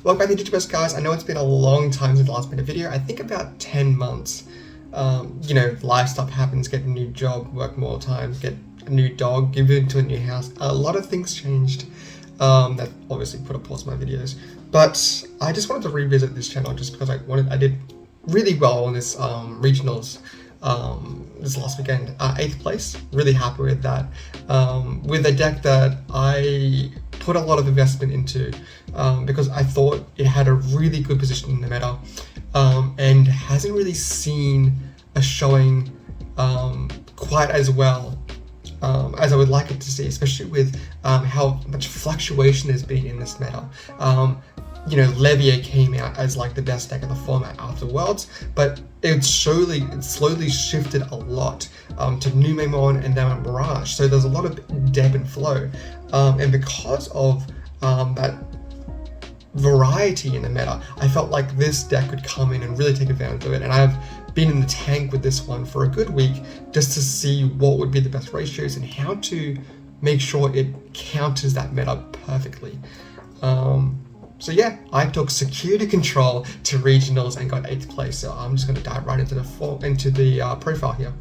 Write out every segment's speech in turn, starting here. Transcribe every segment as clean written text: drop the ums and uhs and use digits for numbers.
Welcome back to Digiburst, guys. I know it's been a long time since the last made a video. I think about 10 months. You know, life stuff happens, get a new job, work more time, get a new dog, give it into a new house. A lot of things changed. That obviously put a pause on my videos. But I just wanted to revisit this channel just because I did really well on this regionals this last weekend. 8th place, really happy with that. With a deck that I put a lot of investment into because I thought it had a really good position in the meta and hasn't really seen a showing quite as well as I would like it to see, especially with how much fluctuation there's been in this meta. You know, Levier came out as like the best deck of the format after Worlds, but it slowly shifted a lot to Numemon and then Mirage. So there's a lot of deb and flow, and because of that variety in the meta, I felt like this deck could come in and really take advantage of it. And I've been in the tank with this one for a good week just to see what would be the best ratios and how to make sure it counters that meta perfectly. So yeah, I took security control to regionals and got 8th place. So I'm just going to dive right into the profile here.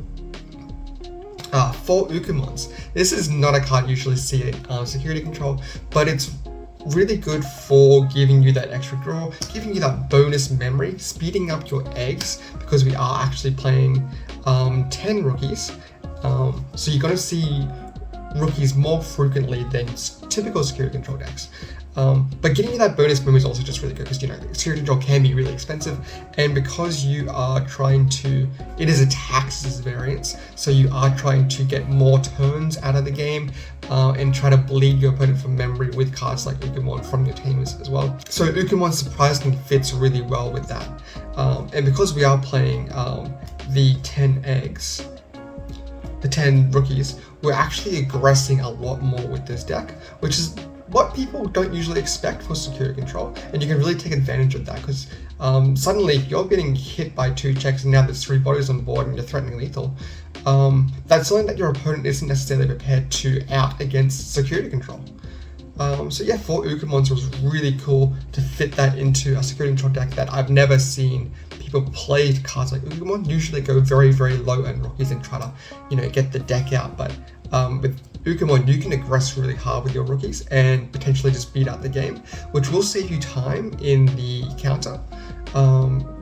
4 Ukumons. This is not a card you usually see in security control, but it's really good for giving you that extra draw, giving you that bonus memory, speeding up your eggs, because we are actually playing 10 rookies. So you're going to see rookies more frequently than typical security control decks. But getting you that bonus memory is also just really good because, you know, security control can be really expensive, and because you are trying to, it is a taxes variance, so you are trying to get more turns out of the game and try to bleed your opponent from memory with cards like Ukumon from your Tamers as well. So Ukumon surprisingly fits really well with that, and because we are playing the 10 eggs, the 10 rookies, we're actually aggressing a lot more with this deck, which is what people don't usually expect for security control, and you can really take advantage of that because suddenly if you're getting hit by 2 checks and now there's 3 bodies on board and you're threatening lethal, that's something that your opponent isn't necessarily prepared to out against security control. So yeah, 4 Ukumons was really cool to fit that into a security control deck that I've never seen people play cards like Ukumon. Usually go very, very low end rookies and try to, you know, get the deck out, but with Ukumon, you can aggress really hard with your rookies and potentially just beat out the game, which will save you time in the counter,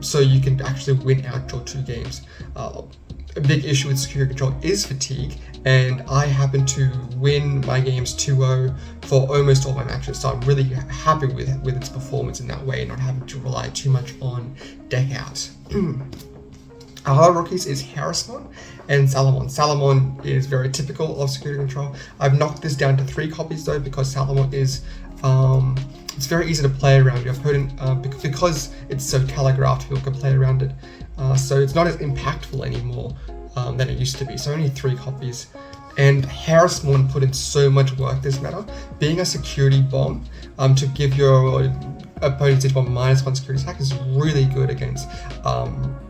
so you can actually win out your 2 games. A big issue with security control is fatigue, and I happen to win my games 2-0 for almost all my matches, so I'm really happy with its performance in that way, not having to rely too much on deck out. Our other rookies is Harrismon and Salamon. Salamon is very typical of security control. I've knocked this down to 3 copies though, because Salamon is it's very easy to play around your opponent because it's so telegraphed. People can play around it, so it's not as impactful anymore than it used to be. So only 3 copies. And Harrismon put in so much work this meta, being a security bomb to give your opponent's Digimon -1 security attack is really good against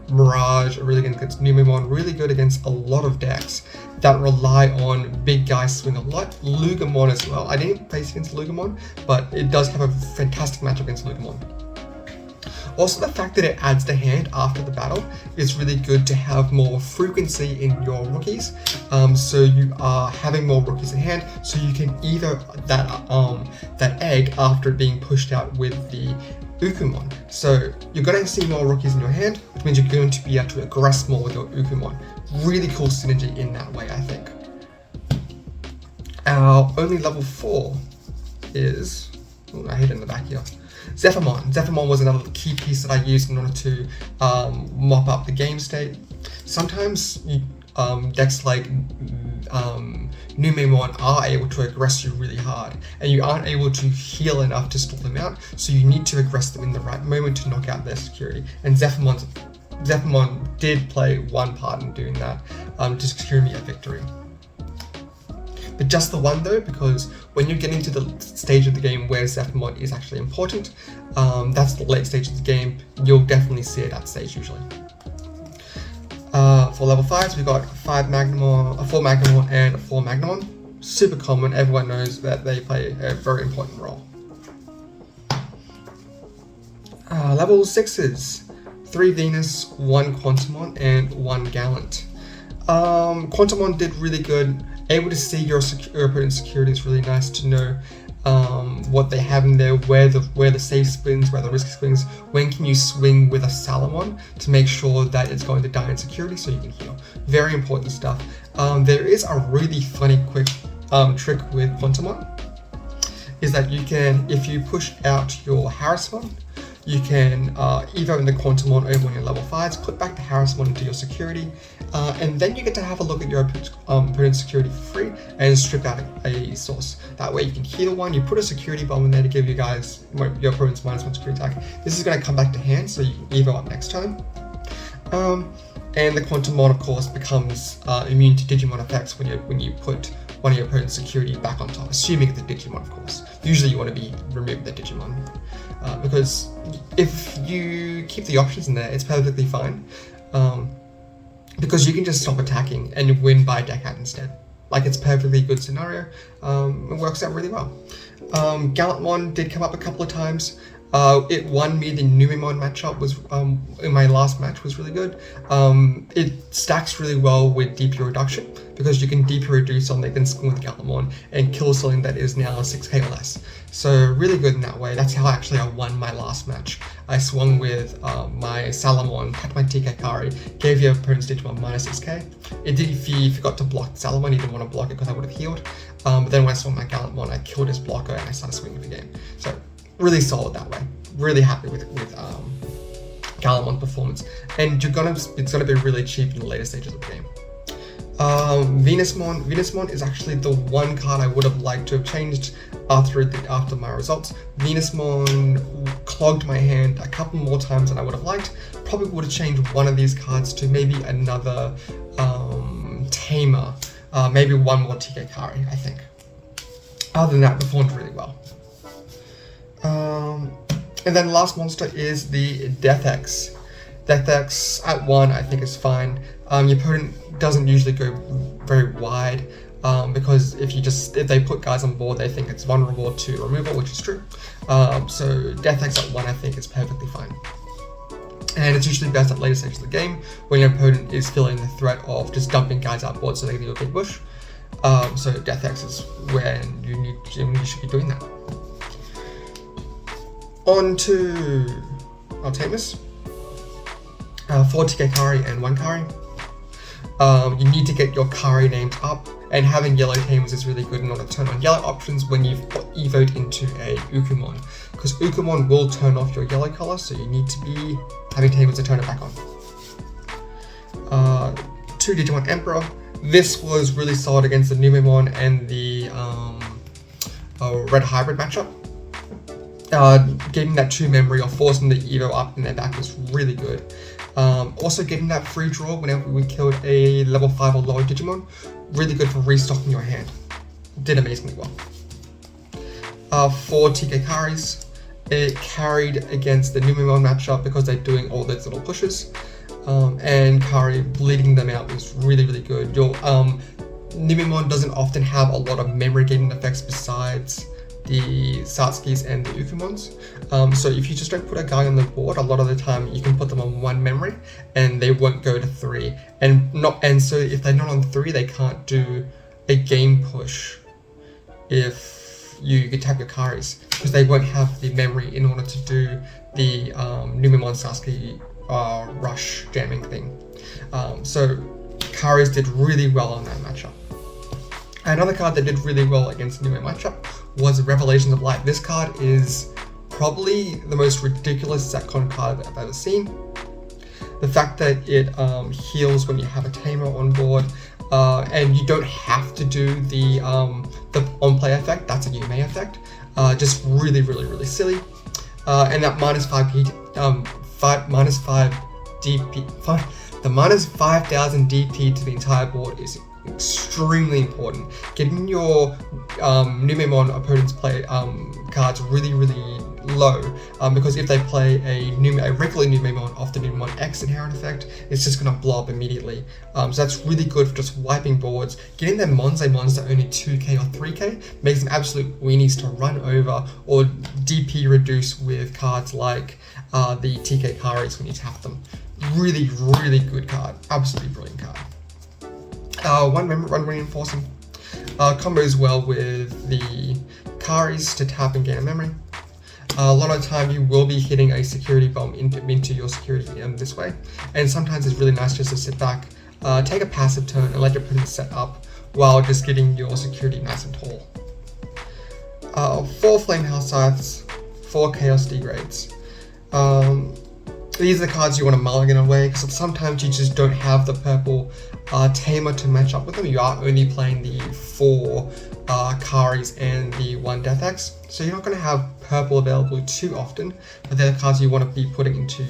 Mirage, really good against Numemon, really good against a lot of decks that rely on big guys swing a lot. Lugamon as well. I didn't place against Lugamon, but it does have a fantastic match against Lugamon. Also, the fact that it adds to hand after the battle is really good to have more frequency in your rookies. So you are having more rookies in hand, so you can either that egg after being pushed out with the Ukumon. So you're going to see more rookies in your hand, which means you're going to be able to aggress more with your Ukumon. Really cool synergy in that way, I think. Our only level 4 is, I hit it in the back here, Zephyrmon. Zephyrmon was another key piece that I used in order to mop up the game state. Sometimes decks like Numemon are able to aggress you really hard, and you aren't able to heal enough to stall them out, so you need to aggress them in the right moment to knock out their security. And Zephyrmon did play one part in doing that to secure me a victory. But just the one though, because when you're getting to the stage of the game where Zephyrmon is actually important, that's the late stage of the game, you'll definitely see it at stage usually. For level 5s, we've got 4 Magnamon and 4 Magnamon. Super common, everyone knows that they play a very important role. Level 6s, 3 Venus, 1 Quantumon, and 1 Gallant. Quantumon did really good. Able to see your opponent's security is really nice to know what they have in there, where the safe swings, where the risk swings, when can you swing with a Salamon to make sure that it's going to die in security so you can heal. Very important stuff. There is a really funny quick trick with Quantumon, is that you can, if you push out your Harrismon, you can evo in the Quantumon over on your level 5s, put back the Harrismon into your security, and then you get to have a look at your opponent's security for free and strip out a source. That way you can heal one, you put a security bomb in there to give you guys your opponent's -1 security attack. This is going to come back to hand so you can evo up next turn. And the Quantumon, of course, becomes immune to Digimon effects when you put one of your opponent's security back on top, assuming it's a Digimon, of course. Usually you want to be removing the Digimon, because if you keep the options in there, it's perfectly fine, because you can just stop attacking and win by deck out instead. Like, it's perfectly good scenario. It works out really well. Gallantmon did come up a couple of times. It won me the Numemon matchup in my last match was really good. It stacks really well with DP reduction because you can DP reduce on they can swing with Gallantmon and kill something that is now 6k or less. So really good in that way. That's how actually I won my last match. I swung with my Salamon, had my TK Kari, gave your opponent's Digimon -6k. It did if he forgot to block Salamon, he didn't want to block it because I would have healed. But then when I swung my Gallantmon, I killed his blocker and I started swinging the game. So really solid that way. Really happy with Gallantmon's performance, and it's gonna be really cheap in the later stages of the game. Venusmon is actually the one card I would have liked to have changed after my results. Venusmon clogged my hand a couple more times than I would have liked. Probably would have changed one of these cards to maybe another Tamer, maybe one more TK Kari, I think. Other than that, performed really well. And then last monster is the Death X. Death X at 1 I think is fine. Your opponent doesn't usually go very wide because if they put guys on board, they think it's vulnerable to removal, which is true. So Death X at 1 I think is perfectly fine. And it's usually best at later stages of the game when your opponent is feeling the threat of just dumping guys outboard so they can do a big push. So Death X is when you should be doing that. On to our Tamers. 4 TK Kari and 1 Kari. You need to get your Kari names up, and having yellow Tamers is really good in order to turn on yellow options when you've evoed into a Ukumon, because Ukumon will turn off your yellow color, so you need to be having Tamers to turn it back on. 2 Digimon Emperor. This was really solid against the Numemon and the Red Hybrid matchup. Getting that 2 memory or forcing the Evo up in their back was really good. Also getting that free draw whenever we killed a level 5 or lower Digimon, really good for restocking your hand. Did amazingly well. 4 TK Karis. It carried against the Numemon matchup because they're doing all those little pushes. And Kari bleeding them out was really, really good. Your Numemon doesn't often have a lot of memory gaining effects besides the Satskis and the Ukumons. So if you just don't put a guy on the board, a lot of the time you can put them on 1 memory and they won't go to 3. And so if they're not on 3, they can't do a game push if you tap your Karis, because they won't have the memory in order to do the Numemon Sasuke rush jamming thing. So Karis did really well on that matchup. Another card that did really well against the Numemon matchup was Revelations of Light. This card is probably the most ridiculous Zetcon card I've ever seen. The fact that it heals when you have a Tamer on board, and you don't have to do the on-play effect, that's a Yume effect. Just really, really, really silly. And that the minus 5,000 DP to the entire board is extremely important. Getting your Numemon opponent's play cards really, really low, because if they play a regular Numemon off the Numemon X inherent effect, it's just going to blow up immediately. So that's really good for just wiping boards. Getting their Monze Mons to only 2k or 3k makes them absolute weenies to run over or DP reduce with cards like the TK Karis when you tap them. Really, really good card. Absolutely brilliant card. One reinforcing. Combos well with the Karis to tap and gain a memory. A lot of the time you will be hitting a security bomb into your security this way, and sometimes it's really nice just to sit back, take a passive turn and let your opponent set up while just getting your security nice and tall. 4 Flamehouse Scythes, 4 Chaos Degrades. These are the cards you want to mulligan away, because sometimes you just don't have the purple Tamer to match up with them. You are only playing the 4 Karis and the 1 Death Axe, so you're not going to have purple available too often, but they're the cards you want to be putting into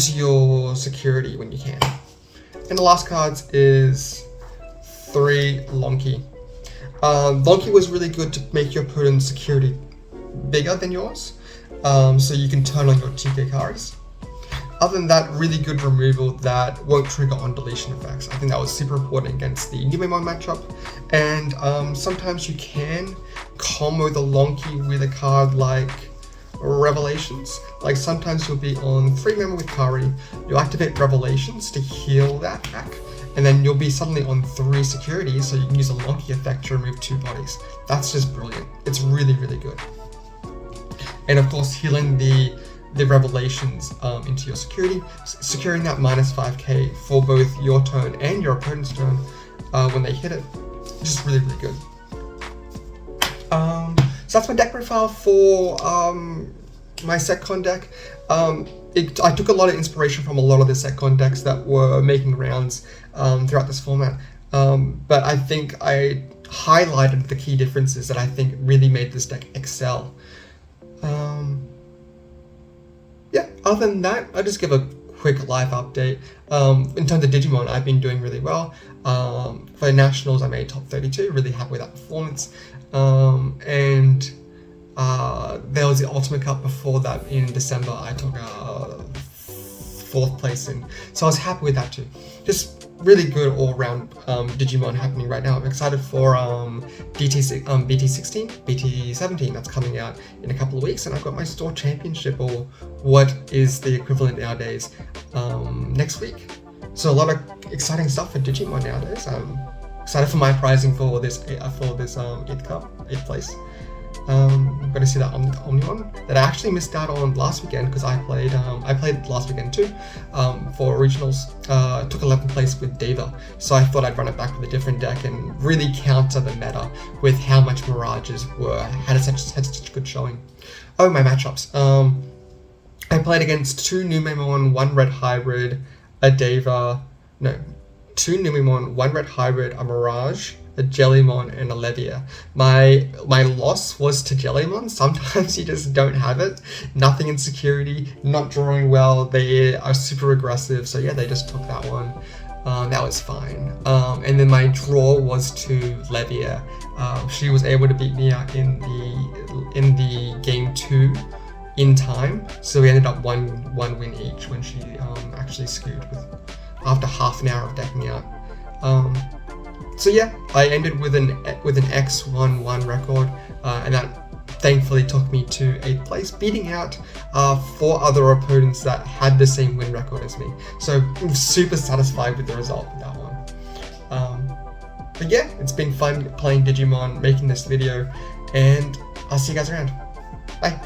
your security when you can. And the last cards is 3 Lonky. Lonky was really good to make your opponent's security bigger than yours, so you can turn on your TK Karis. Other than that, really good removal that won't trigger on deletion effects. I think that was super important against the Numemon matchup. And sometimes you can combo the Lonky with a card like Revelations. Like sometimes you'll be on 3 member with Kari, you'll activate Revelations to heal that back, and then you'll be suddenly on 3 security, so you can use a Lonky effect to remove 2 bodies. That's just brilliant. It's really, really good. And of course, healing the Revelations into your security, securing that minus 5k for both your turn and your opponent's turn when they hit it. Just really, really good. So that's my deck profile for my SetCon deck. I took a lot of inspiration from a lot of the SetCon decks that were making rounds throughout this format, but I think I highlighted the key differences that I think really made this deck excel. Yeah, other than that, I'll just give a quick live update. In terms of Digimon, I've been doing really well. For Nationals, I made top 32, really happy with that performance. And there was the Ultimate Cup before that in December. I took 4th place in, so I was happy with that too. Just really good all-round Digimon happening right now. I'm excited for BT16, BT17 that's coming out in a couple of weeks, and I've got my store championship, or what is the equivalent nowadays, next week. So a lot of exciting stuff for Digimon nowadays. I'm excited for my prizing for this 8th place. I'm going to see that Omnion that I actually missed out on last weekend, because I played last weekend too for regionals. Took 11th place with Diva, so I thought I'd run it back with a different deck and really counter the meta with how much Mirages had such a good showing. Oh, my matchups. I played against 2 Numemon, 1 Red Hybrid, a Diva, no, 2 Numemon, 1 Red Hybrid, a Mirage, a Jellymon, and a Levia. My loss was to Jellymon. Sometimes you just don't have it. Nothing in security, not drawing well. They are super aggressive, so yeah, they just took that one. That was fine. And then my draw was to Levia. She was able to beat me out in the game 2 in time, so we ended up one win each when she actually skewed after half an hour of decking out. So yeah, I ended with an X1-1 record, and that thankfully took me to 8th place, beating out 4 other opponents that had the same win record as me. So I'm super satisfied with the result of that one. But yeah, it's been fun playing Digimon, making this video, and I'll see you guys around. Bye.